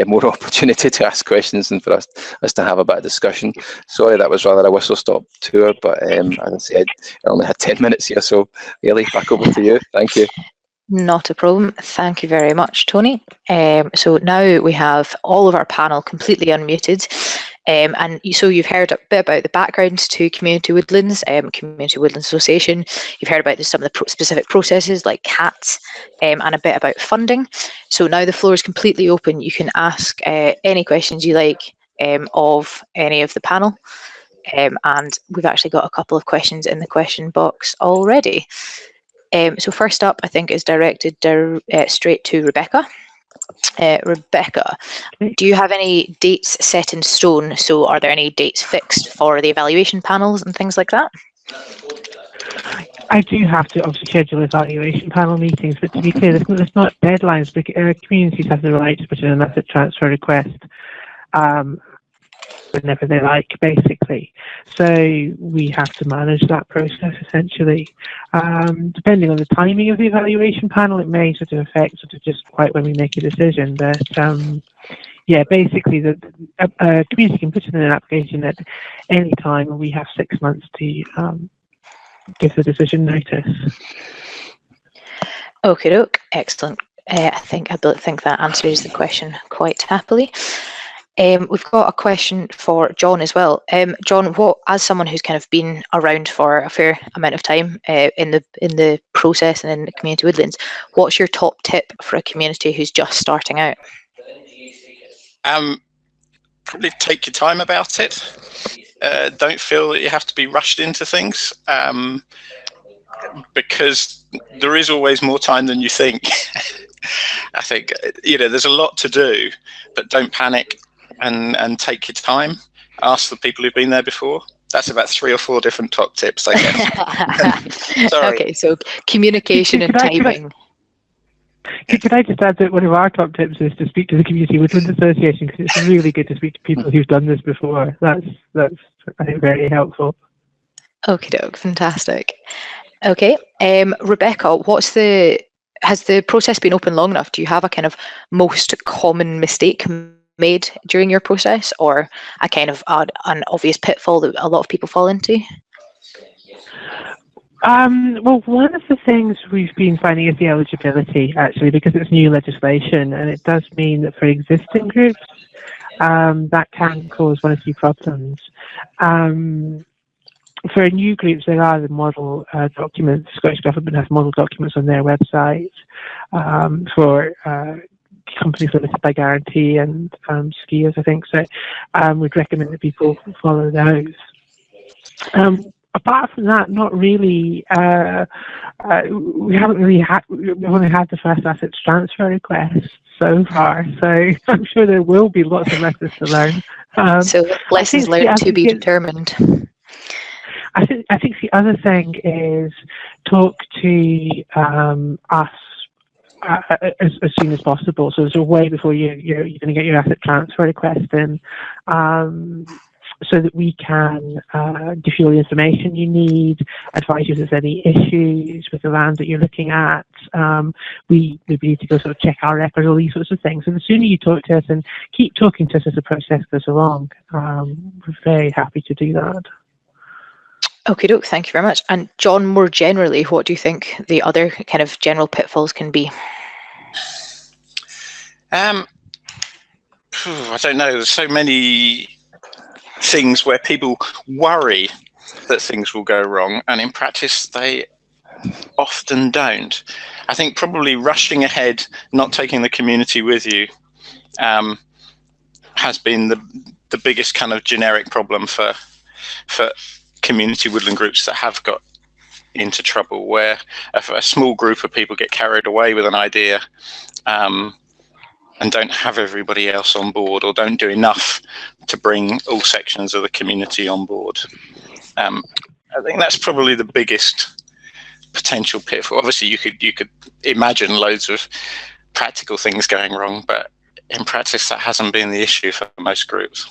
more opportunity to ask questions and for us to have a bit of discussion. Sorry, that was rather a whistle-stop tour, but as I said, I only had 10 minutes here, so Ailey, back over to you. Thank you. Not a problem. Thank you very much, Tony. So now we have all of our panel completely unmuted. And so you've heard a bit about the background to Community Woodlands, Community Woodlands Association. You've heard about some of the specific processes like CATs, and a bit about funding. So now the floor is completely open. You can ask any questions you like of any of the panel. And we've actually got a couple of questions in the question box already. So first up, I think, is directed straight to Rebecca. Rebecca, do you have any dates set in stone? So are there any dates fixed for the evaluation panels and things like that? I do have to obviously schedule evaluation panel meetings, but to be clear, there's not deadlines. Communities have the right to put in an asset transfer request whenever they like, basically. So we have to manage that process, essentially. Depending on the timing of the evaluation panel, it may sort of affect just quite when we make a decision. But yeah, basically, the community can put in an application at any time, and we have 6 months to give the decision notice. Okay, doke, excellent. I think that answers the question quite happily. We've got a question for John as well. John, as someone who's kind of been around for a fair amount of time in the process and in the Community Woodlands, what's your top tip for a community who's just starting out? Probably take your time about it. Don't feel that you have to be rushed into things. because there is always more time than you think. I think, there's a lot to do, but don't panic and take your time. Ask the people who've been there before. That's about 3 or 4 different top tips, I guess. Sorry. Okay, so communication and timing. Could I just add that one of our top tips is to speak to the Community Woodlands Association, because it's really good to speak to people who've done this before. That's I think, very helpful. Okie doke, fantastic. Okay, Rebecca, has the process been open long enough? Do you have a kind of most common mistake made during your process, or a kind of an obvious pitfall that a lot of people fall into? Well, one of the things we've been finding is the eligibility, actually, because it's new legislation, and it does mean that for existing groups, that can cause one or two problems. For new groups, there are the model documents. Scottish Government has model documents on their website for companies limited by guarantee and skiers, I think. So we'd recommend that people follow those. Apart from that, not really. We've only had the first assets transfer request so far, so I'm sure there will be lots of lessons to learn. So lessons learned to be determined. I think the other thing is talk to us as soon as possible. So there's a way before you're going to get your asset transfer request in, so that we can give you all the information you need, advise you if there's any issues with the land that you're looking at. We need to go sort of check our records, all these sorts of things. So the sooner you talk to us and keep talking to us as the process goes along, we're very happy to do that. Okay, doke, thank you very much. And John, more generally, what do you think the other kind of general pitfalls can be? I don't know. There's so many things where people worry that things will go wrong, and in practice they often don't. I think probably rushing ahead, not taking the community with you, has been the biggest kind of generic problem for community woodland groups that have got into trouble, where a small group of people get carried away with an idea and don't have everybody else on board, or don't do enough to bring all sections of the community on board. I think that's probably the biggest potential pitfall. Obviously, you could imagine loads of practical things going wrong, but in practice, that hasn't been the issue for most groups.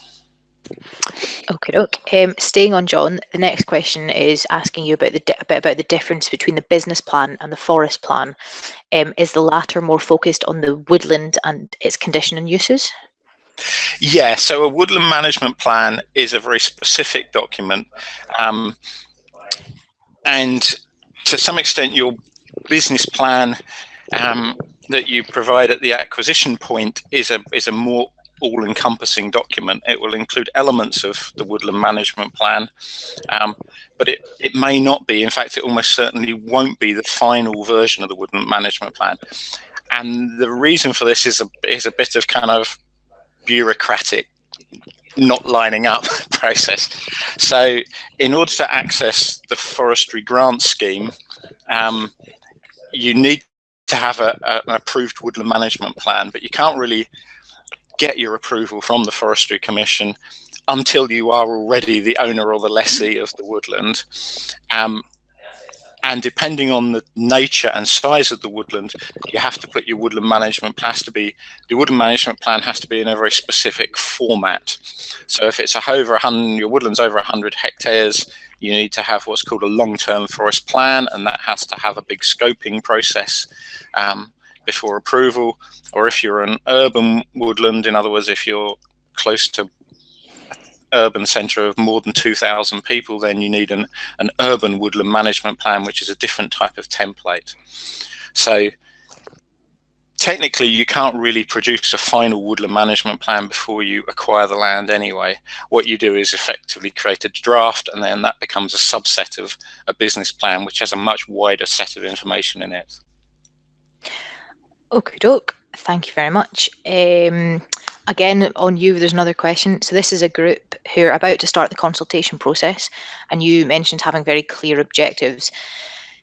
Okay, doke. Staying on John, the next question is asking you about the difference between the business plan and the forest plan. Is the latter more focused on the woodland and its condition and uses? Yeah, so a woodland management plan is a very specific document, and to some extent your business plan that you provide at the acquisition point is a more all-encompassing document. It will include elements of the woodland management plan, but it may not be. In fact, it almost certainly won't be the final version of the woodland management plan. And the reason for this is a bit of kind of bureaucratic, not lining up process. So in order to access the forestry grant scheme, you need to have an approved woodland management plan, but you can't really get your approval from the Forestry Commission until you are already the owner or the lessee of the woodland. And depending on the nature and size of the woodland, you have to put your woodland management plan has to be in a very specific format. So if it's your woodland's over 100 hectares, you need to have what's called a long-term forest plan, and that has to have a big scoping process before approval. Or if you're an urban woodland, in other words, if you're close to urban centre of more than 2,000 people, then you need an urban woodland management plan, which is a different type of template. So technically you can't really produce a final woodland management plan before you acquire the land anyway. What you do is effectively create a draft, and then that becomes a subset of a business plan, which has a much wider set of information in it. Okay, doke. Thank you very much. Again, on you, there's another question. So this is a group who are about to start the consultation process, and you mentioned having very clear objectives.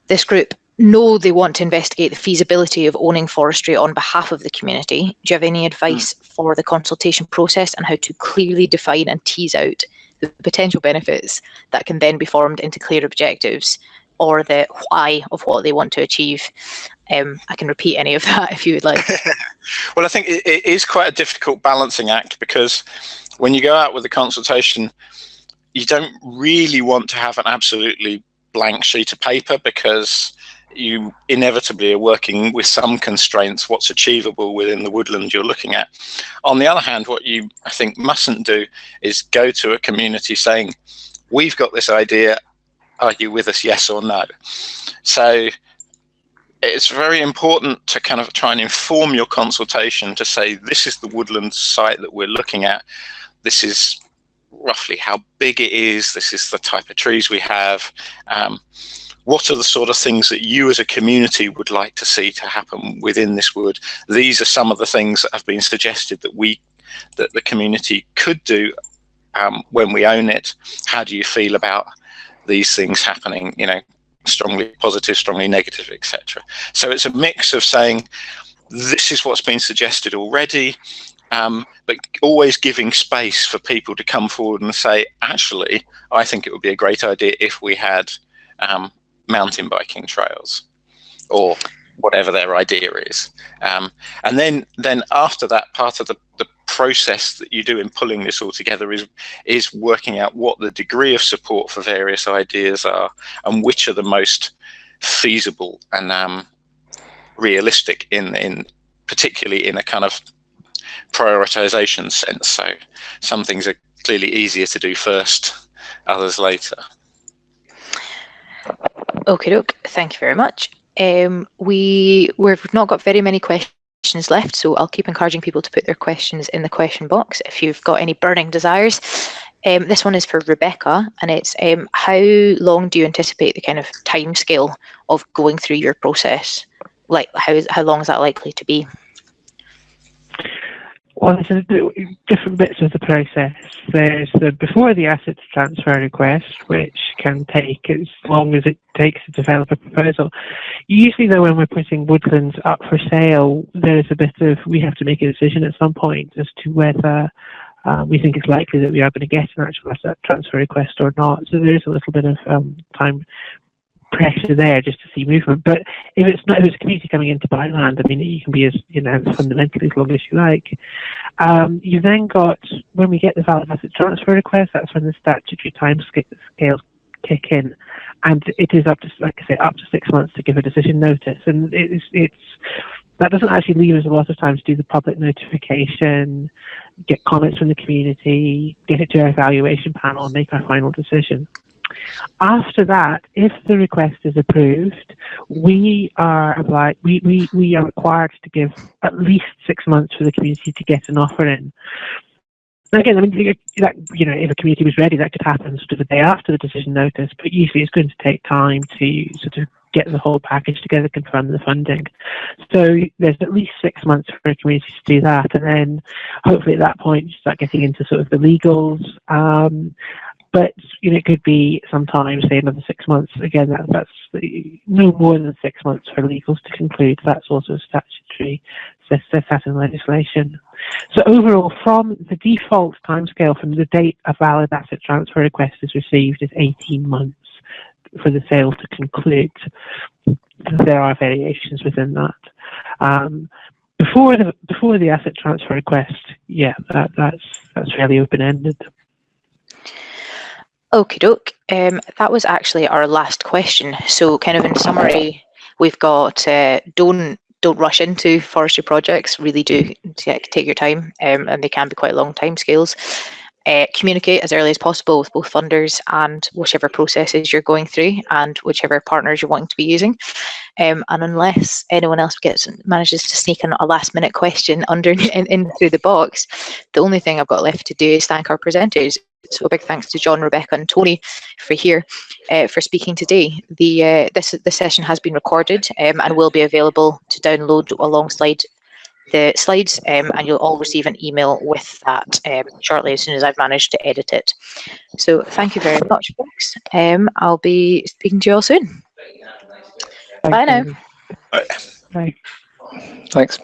This group know they want to investigate the feasibility of owning forestry on behalf of the community. Do you have any advice for the consultation process and how to clearly define and tease out the potential benefits that can then be formed into clear objectives, or the why of what they want to achieve? I can repeat any of that if you would like. Well, I think it is quite a difficult balancing act, because when you go out with a consultation, you don't really want to have an absolutely blank sheet of paper, because you inevitably are working with some constraints, what's achievable within the woodland you're looking at. On the other hand, what you, I think, mustn't do is go to a community saying, we've got this idea, are you with us, yes or no? So it's very important to kind of try and inform your consultation to say, this is the woodland site that we're looking at, this is roughly how big it is, this is the type of trees we have, what are the sort of things that you as a community would like to see to happen within this wood? These are some of the things that have been suggested that the community could do when we own it. How do you feel about these things happening? You know, strongly positive, strongly negative, etc. So it's a mix of saying, this is what's been suggested already, but always giving space for people to come forward and say, actually, I think it would be a great idea if we had mountain biking trails, or whatever their idea is. And then after that, part of the process that you do in pulling this all together is working out what the degree of support for various ideas are, and which are the most feasible and realistic in particularly in a kind of prioritization sense. So some things are clearly easier to do first, others later. Okie doke, thank you very much. We've not got very many questions left, so I'll keep encouraging people to put their questions in the question box if you've got any burning desires. This one is for Rebecca, and it's how long do you anticipate the kind of time scale of going through your process? Like how long is that likely to be? Well, there's different bits of the process. There's the before the assets transfer request, which can take as long as it takes to develop a proposal. Usually, though, when we're putting woodlands up for sale, there's a bit of, we have to make a decision at some point as to whether we think it's likely that we are going to get an actual asset transfer request or not. So there is a little bit of time pressure there just to see movement. But if it's a community coming in to buy land, I mean, you can be as fundamentally as long as you like. You then got, when we get the valid asset transfer request, that's when the statutory time scales kick in, and it is up to, like I say, up to 6 months to give a decision notice, and that doesn't actually leave us a lot of time to do the public notification, get comments from the community, get it to our evaluation panel, and make our final decision. After that, if the request is approved, we are required to give at least 6 months for the community to get an offer in. Now again, I mean, if a community was ready, that could happen sort of a day after the decision notice, but usually it's going to take time to sort of get the whole package together, confirm the funding. So there's at least 6 months for a community to do that, and then hopefully at that point you start getting into sort of the legals. But it could be sometimes, say, another 6 months. Again, that's no more than 6 months for legals to conclude. That's also statutory, set out in legislation. So overall, from the default timescale from the date a valid asset transfer request is received is 18 months for the sale to conclude. There are variations within that. Before the asset transfer request, that's fairly open-ended. Okie doke. That was actually our last question. So kind of in summary, we've got don't rush into forestry projects. Really do take your time, and they can be quite long time scales. Communicate as early as possible with both funders and whichever processes you're going through and whichever partners you're wanting to be using. And unless anyone else manages to sneak in a last minute question in through the box, the only thing I've got left to do is thank our presenters. So a big thanks to John, Rebecca and Tony for speaking today. The session has been recorded and will be available to download alongside the slides, and you'll all receive an email with that shortly as soon as I've managed to edit it. So thank you very much, folks. I'll be speaking to you all soon. Bye now. Bye. Thanks.